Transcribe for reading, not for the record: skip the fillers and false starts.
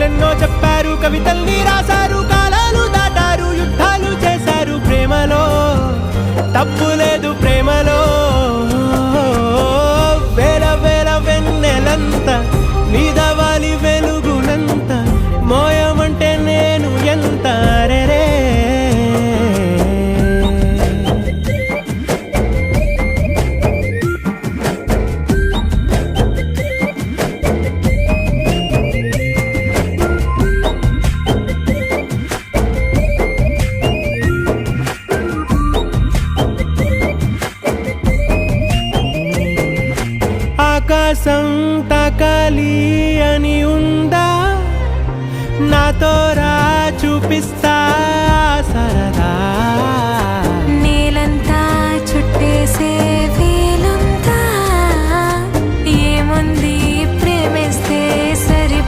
కథలెన్నో చెప్పారు, కవితల్ని రాశారు, కాలాలు దాటారు, యుద్ధాలు చేశారు. ప్రేమలో తప్పు లేదు, ప్రేమలో వేల వేల వెన్నెలంత నీదవాలి వెలుగునంత, మోయమంటే నేను ఎంత రే. ఆకాశం తాకాలి అని ఉందా, నాతో రా చూపిస్తా